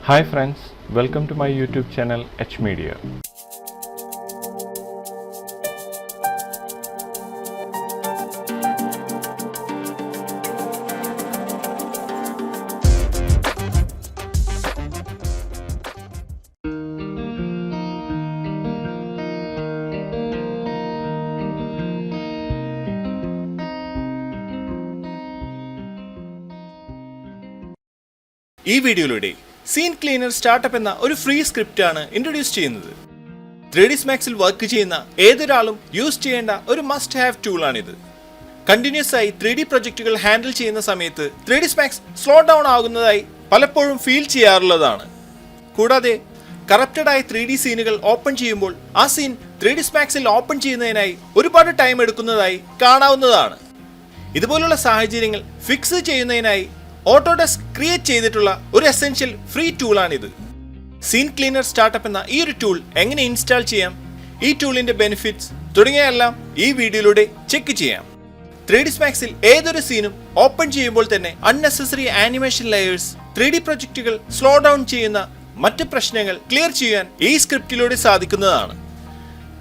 Hi friends, welcome to my YouTube channel H Media. ഈ വീഡിയോയിലൂടെ scene cleaner startup എന്ന ഒരു ഫ്രീ സ്ക്രിപ്റ്റ് ആണ് ഇൻട്രൊഡ്യൂസ് ചെയ്യുന്നത്. 3ds Maxൽ വർക്ക് ചെയ്യുന്ന ഏതൊരാളും യൂസ് ചെയ്യേണ്ട ഒരു മസ്റ്റ് ഹാവ് ടൂൾ ആണിത്. കണ്ടിന്യൂസ് ആയി 3D പ്രൊജക്റ്റുകൾ ഹാൻഡിൽ ചെയ്യുന്ന സമയത്ത് 3ds Max സ്ലോ ഡൗൺ ആകുന്നതായി പലപ്പോഴും ഫീൽ ചെയ്യാറുള്ളതാണ്. കൂടാതെ കറപ്റ്റഡ് ആയ 3D സീനുകൾ ഓപ്പൺ ചെയ്യുമ്പോൾ ആ സീൻ 3ds Maxൽ ഓപ്പൺ ചെയ്യുന്നതിനായി ഒരുപാട് ടൈം എടുക്കുന്നതായി കാണാവുന്നതാണ്. ഇതുപോലുള്ള സാഹചര്യങ്ങൾ ഫിക്സ് ചെയ്യുന്നതിനായി ഓട്ടോഡെസ്ക് ക്രിയേറ്റ് ചെയ്തിട്ടുള്ള ഒരു എസെൻഷ്യൽ ഫ്രീ ടൂളാണിത്. സീൻ ക്ലീനർ സ്റ്റാർട്ടപ്പ് എന്ന ഈ ഒരു ടൂൾ എങ്ങനെ ഇൻസ്റ്റാൾ ചെയ്യാം, ഈ ടൂളിന്റെ ബെനിഫിറ്റ്സ് തുടങ്ങിയവയെല്ലാം ഈ വീഡിയോയിലൂടെ ചെക്ക് ചെയ്യാം. 3ds Maxൽ ഏതൊരു സീനും ഓപ്പൺ ചെയ്യുമ്പോൾ തന്നെ അൺനെസസറി ആനിമേഷൻ ലെയേഴ്സ്, 3D പ്രൊജക്റ്റുകൾ സ്ലോ ഡൗൺ ചെയ്യുന്ന മറ്റ് പ്രശ്നങ്ങൾ ക്ലിയർ ചെയ്യാൻ ഈ സ്ക്രിപ്റ്റിലൂടെ സാധിക്കുന്നതാണ്.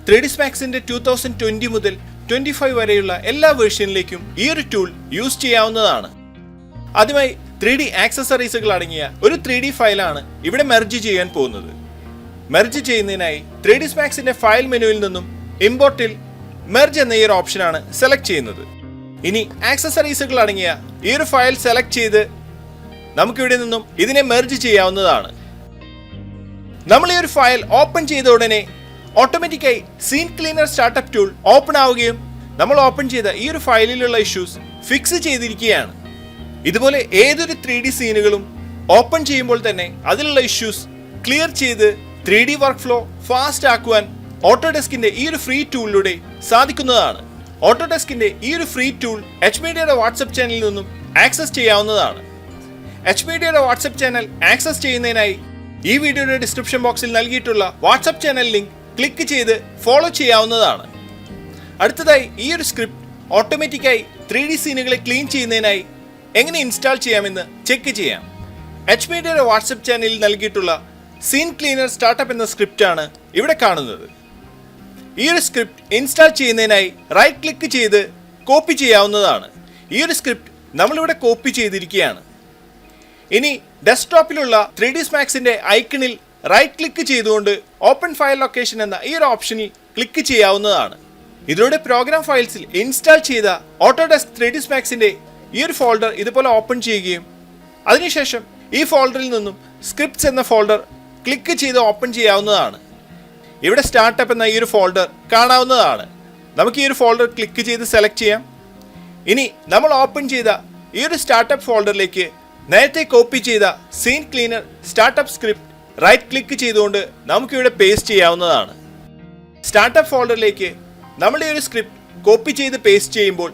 3ds Maxന്റെ 2020 മുതൽ 25 വരെയുള്ള എല്ലാ വേർഷനിലേക്കും ഈ ഒരു ടൂൾ യൂസ് ചെയ്യാവുന്നതാണ്. ആദ്യമായി 3D ആക്സസറീസുകൾ അടങ്ങിയ ഒരു 3D ഫയലാണ് ഇവിടെ മെർജ് ചെയ്യാൻ പോകുന്നത്. മെർജ് ചെയ്യുന്നതിനായി 3ds Maxന്റെ ഫയൽ മെനുവിൽ നിന്നും ഇമ്പോർട്ടിൽ മെർജ് എന്ന ഈ ഒരു ഓപ്ഷനാണ് സെലക്ട് ചെയ്യുന്നത്. ഇനി ആക്സസറീസുകൾ അടങ്ങിയ ഈ ഒരു ഫയൽ സെലക്ട് ചെയ്ത് നമുക്കിവിടെ നിന്നും ഇതിനെ മെർജ് ചെയ്യാവുന്നതാണ്. നമ്മൾ ഈ ഒരു ഫയൽ ഓപ്പൺ ചെയ്ത ഉടനെ ഓട്ടോമാറ്റിക്കായി scene cleaner startup tool open ആവുകയും നമ്മൾ ഓപ്പൺ ചെയ്ത ഈ ഒരു ഫയലിലുള്ള ഇഷ്യൂസ് ഫിക്സ് ചെയ്തിരിക്കുകയാണ്. ഇതുപോലെ ഏതൊരു 3D സീനുകളും ഓപ്പൺ ചെയ്യുമ്പോൾ തന്നെ അതിലുള്ള ഇഷ്യൂസ് ക്ലിയർ ചെയ്ത് 3D വർക്ക് ഫ്ലോ ഫാസ്റ്റ് ആക്കുവാൻ ഓട്ടോഡെസ്കിന്റെ ഈ ഒരു ഫ്രീ ടൂളിലൂടെ സാധിക്കുന്നതാണ്. ഓട്ടോഡെസ്കിന്റെ ഈ ഒരു ഫ്രീ ടൂൾ എച്ച് മീഡിയയുടെ വാട്സ്ആപ്പ് ചാനലിൽ നിന്നും ആക്സസ് ചെയ്യാവുന്നതാണ്. എച്ച് മീഡിയയുടെ വാട്സ്ആപ്പ് ചാനൽ ആക്സസ് ചെയ്യുന്നതിനായി ഈ വീഡിയോയുടെ ഡിസ്ക്രിപ്ഷൻ ബോക്സിൽ നൽകിയിട്ടുള്ള വാട്സ്ആപ്പ് ചാനൽ ലിങ്ക് ക്ലിക്ക് ചെയ്ത് ഫോളോ ചെയ്യാവുന്നതാണ്. അടുത്തതായി ഈ ഒരു സ്ക്രിപ്റ്റ് ഓട്ടോമാറ്റിക്കായി 3D സീനുകളെ ക്ലീൻ ചെയ്യുന്നതിനായി എങ്ങനെ ഇൻസ്റ്റാൾ ചെയ്യാമെന്ന് ചെക്ക് ചെയ്യാം. എച്ച് മീഡിയയുടെ വാട്സ്ആപ്പ് ചാനലിൽ നൽകിയിട്ടുള്ള സീൻ ക്ലീനർ സ്റ്റാർട്ടപ്പ് എന്ന സ്ക്രിപ്റ്റ് ആണ് ഇവിടെ കാണുന്നത്. ഈ ഒരു സ്ക്രിപ്റ്റ് ഇൻസ്റ്റാൾ ചെയ്യുന്നതിനായി റൈറ്റ് ക്ലിക്ക് ചെയ്ത് കോപ്പി ചെയ്യാവുന്നതാണ്. ഈ ഒരു സ്ക്രിപ്റ്റ് നമ്മളിവിടെ കോപ്പി ചെയ്തിരിക്കുകയാണ്. ഇനി ഡെസ്ക്ടോപ്പിലുള്ള 3ds Maxന്റെ ഐക്കണിൽ റൈറ്റ് ക്ലിക്ക് ചെയ്തുകൊണ്ട് ഓപ്പൺ ഫയൽ ലൊക്കേഷൻ എന്ന ഈ ഒരു ഓപ്ഷനിൽ ക്ലിക്ക് ചെയ്യാവുന്നതാണ്. ഇതിലൂടെ പ്രോഗ്രാം ഫയൽസിൽ ഇൻസ്റ്റാൾ ചെയ്ത ഓട്ടോഡെസ്ക് 3ds Maxന്റെ ഈ ഒരു ഫോൾഡർ ഇതുപോലെ ഓപ്പൺ ചെയ്യുകയും അതിനുശേഷം ഈ ഫോൾഡറിൽ നിന്നും സ്ക്രിപ്റ്റ്സ് എന്ന ഫോൾഡർ ക്ലിക്ക് ചെയ്ത് ഓപ്പൺ ചെയ്യാവുന്നതാണ്. ഇവിടെ സ്റ്റാർട്ടപ്പ് എന്ന ഈ ഒരു ഫോൾഡർ കാണാവുന്നതാണ്. നമുക്ക് ഈ ഒരു ഫോൾഡർ ക്ലിക്ക് ചെയ്ത് സെലക്ട് ചെയ്യാം. ഇനി നമ്മൾ ഓപ്പൺ ചെയ്ത ഈ ഒരു സ്റ്റാർട്ടപ്പ് ഫോൾഡറിലേക്ക് നേരത്തെ കോപ്പി ചെയ്ത scene cleaner startup script right click ചെയ്തുകൊണ്ട് നമുക്കിവിടെ പേസ്റ്റ് ചെയ്യാവുന്നതാണ്. സ്റ്റാർട്ടപ്പ് ഫോൾഡറിലേക്ക് നമ്മൾ ഈ ഒരു സ്ക്രിപ്റ്റ് കോപ്പി ചെയ്ത് പേസ്റ്റ് ചെയ്യുമ്പോൾ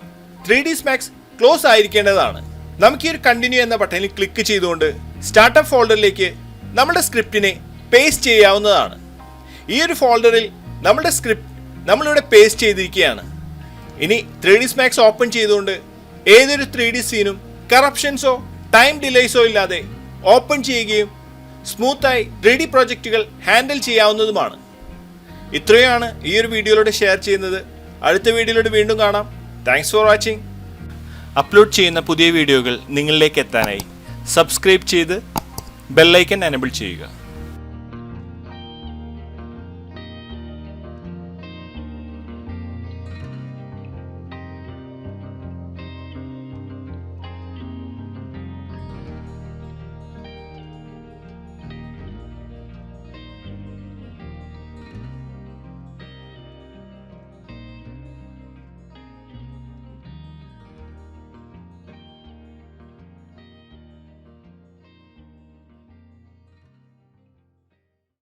3ds Max ക്ലോസ് ആയിരിക്കേണ്ടതാണ്. നമുക്ക് ഈ ഒരു കണ്ടിന്യൂ എന്ന ബട്ടണിൽ ക്ലിക്ക് ചെയ്തുകൊണ്ട് സ്റ്റാർട്ടപ്പ് ഫോൾഡറിലേക്ക് നമ്മുടെ സ്ക്രിപ്റ്റിനെ പേസ്റ്റ് ചെയ്യാവുന്നതാണ്. ഈ ഒരു ഫോൾഡറിൽ നമ്മുടെ സ്ക്രിപ്റ്റ് നമ്മളിവിടെ പേസ്റ്റ് ചെയ്തിരിക്കുകയാണ്. ഇനി 3ds Max ഓപ്പൺ ചെയ്തുകൊണ്ട് ഏതൊരു 3D സീനും കറപ്ഷൻസോ ടൈം ഡിലേസോ ഇല്ലാതെ ഓപ്പൺ ചെയ്യുകയും സ്മൂത്തായി 3D പ്രൊജക്റ്റുകൾ ഹാൻഡിൽ ചെയ്യാവുന്നതുമാണ്. ഇത്രയാണ് ഈ ഒരു വീഡിയോയിലൂടെ ഷെയർ ചെയ്യുന്നത്. അടുത്ത വീഡിയോയിലൂടെ വീണ്ടും കാണാം. Thanks for watching. അപ്ലോഡ് ചെയ്യുന്ന പുതിയ വീഡിയോകൾ നിങ്ങളിലേക്ക് എത്താനായി സബ്സ്ക്രൈബ് ചെയ്ത് ബെല്ലൈക്കൺ എനേബിൾ ചെയ്യുക.